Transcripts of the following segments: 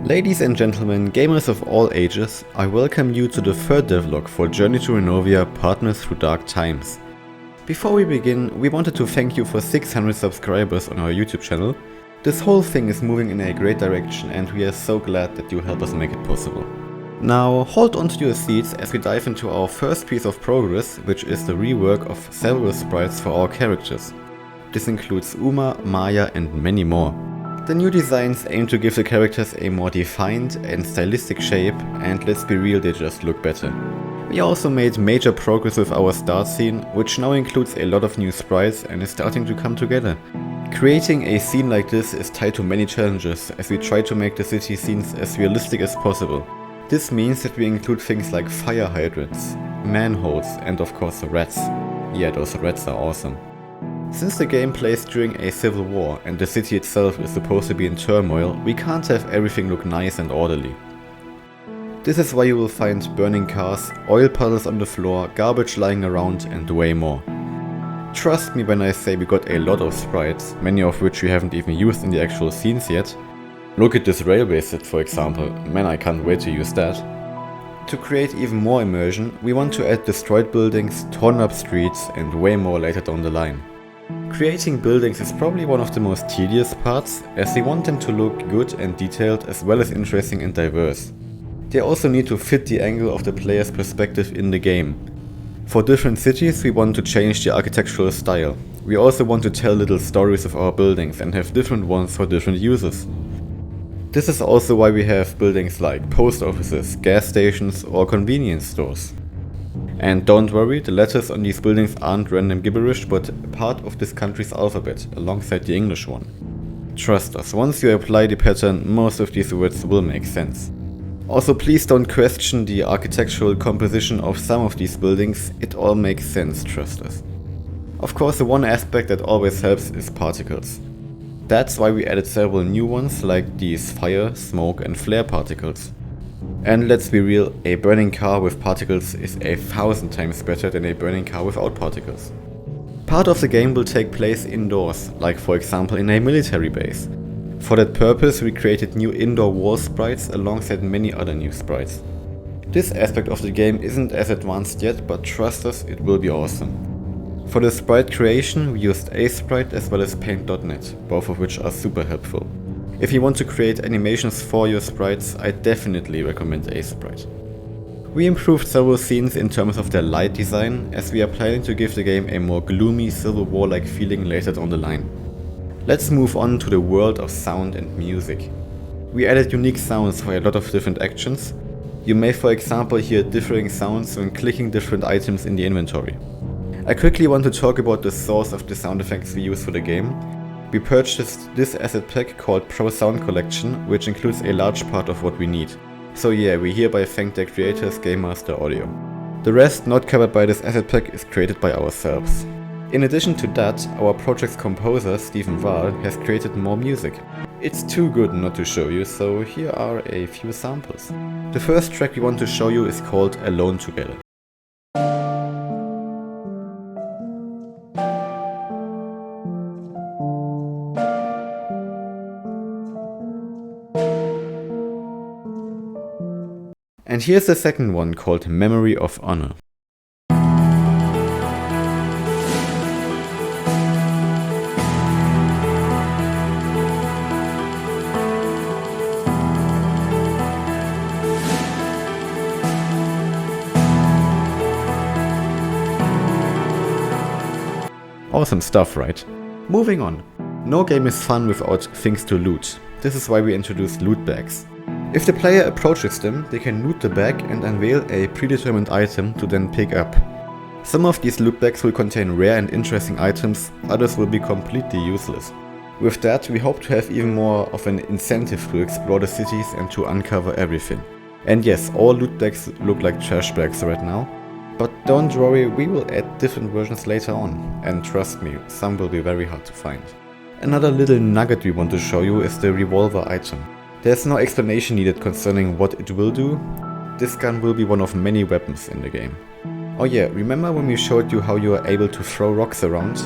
Ladies and gentlemen, gamers of all ages, I welcome you to the third devlog for Journey to Ranovia Partners Through Dark Times. Before we begin, we wanted to thank you for 600 subscribers on our YouTube channel. This whole thing is moving in a great direction and we are so glad that you help us make it possible. Now hold on to your seats as we dive into our first piece of progress, which is the rework of several sprites for our characters. This includes Uma, Maya and many more. The new designs aim to give the characters a more defined and stylistic shape, and let's be real, they just look better. We also made major progress with our start scene, which now includes a lot of new sprites and is starting to come together. Creating a scene like this is tied to many challenges, as we try to make the city scenes as realistic as possible. This means that we include things like fire hydrants, manholes and of course rats. Yeah, those rats are awesome. Since the game plays during a civil war and the city itself is supposed to be in turmoil, we can't have everything look nice and orderly. This is why you will find burning cars, oil puddles on the floor, garbage lying around and way more. Trust me when I say we got a lot of sprites, many of which we haven't even used in the actual scenes yet. Look at this railway set for example, man, I can't wait to use that. To create even more immersion, we want to add destroyed buildings, torn up streets and way more later down the line. Creating buildings is probably one of the most tedious parts, as we want them to look good and detailed as well as interesting and diverse. They also need to fit the angle of the player's perspective in the game. For different cities we want to change the architectural style. We also want to tell little stories of our buildings and have different ones for different users. This is also why we have buildings like post offices, gas stations or convenience stores. And don't worry, the letters on these buildings aren't random gibberish, but part of this country's alphabet, alongside the English one. Trust us, once you apply the pattern, most of these words will make sense. Also, please don't question the architectural composition of some of these buildings, it all makes sense, trust us. Of course, the one aspect that always helps is particles. That's why we added several new ones like these fire, smoke and flare particles. And let's be real, a burning car with particles is 1000 times better than a burning car without particles. Part of the game will take place indoors, like for example in a military base. For that purpose we created new indoor wall sprites alongside many other new sprites. This aspect of the game isn't as advanced yet, but trust us, it will be awesome. For the sprite creation we used Sprite as well as Paint.net, both of which are super helpful. If you want to create animations for your sprites, I definitely recommend Sprite. We improved several scenes in terms of their light design, as we are planning to give the game a more gloomy Civil War-like feeling later down the line. Let's move on to the world of sound and music. We added unique sounds for a lot of different actions. You may for example hear differing sounds when clicking different items in the inventory. I quickly want to talk about the source of the sound effects we use for the game. We purchased this asset pack called Pro Sound Collection, which includes a large part of what we need. So yeah, we hereby thank their creators Game Master Audio. The rest not covered by this asset pack is created by ourselves. In addition to that, our project's composer Stephen Wahl has created more music. It's too good not to show you, so here are a few samples. The first track we want to show you is called Alone Together. And here's the second one called Memory of Honor. Awesome stuff, right? Moving on. No game is fun without things to loot. This is why we introduced loot bags. If the player approaches them, they can loot the bag and unveil a predetermined item to then pick up. Some of these loot bags will contain rare and interesting items, others will be completely useless. With that, we hope to have even more of an incentive to explore the cities and to uncover everything. And yes, all loot bags look like trash bags right now, but don't worry, we will add different versions later on, and trust me, some will be very hard to find. Another little nugget we want to show you is the revolver item. There's no explanation needed concerning what it will do. This gun will be one of many weapons in the game. Oh yeah, remember when we showed you how you are able to throw rocks around?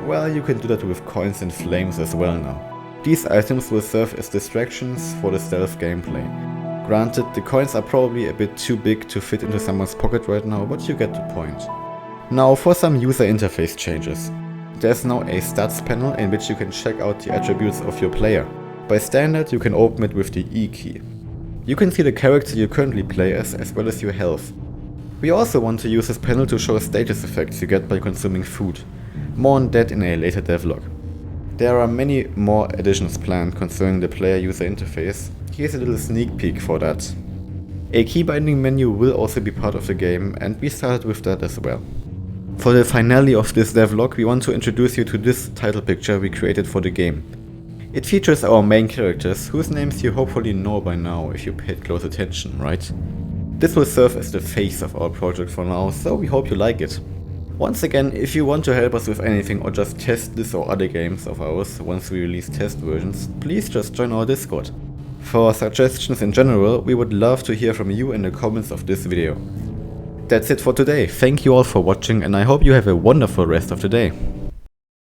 Well, you can do that with coins and flames as well now. These items will serve as distractions for the stealth gameplay. Granted, the coins are probably a bit too big to fit into someone's pocket right now, but you get the point. Now for some user interface changes. There's now a stats panel in which you can check out the attributes of your player. By standard, you can open it with the E key. You can see the character you currently play as well as your health. We also want to use this panel to show status effects you get by consuming food. More on that in a later devlog. There are many more additions planned concerning the player user interface. Here's a little sneak peek for that. A key binding menu will also be part of the game, and we started with that as well. For the finale of this devlog, we want to introduce you to this title picture we created for the game. It features our main characters, whose names you hopefully know by now if you paid close attention, right? This will serve as the face of our project for now, so we hope you like it. Once again, if you want to help us with anything or just test this or other games of ours once we release test versions, please just join our Discord. For suggestions in general, we would love to hear from you in the comments of this video. That's it for today. Thank you all for watching, and I hope you have a wonderful rest of the day.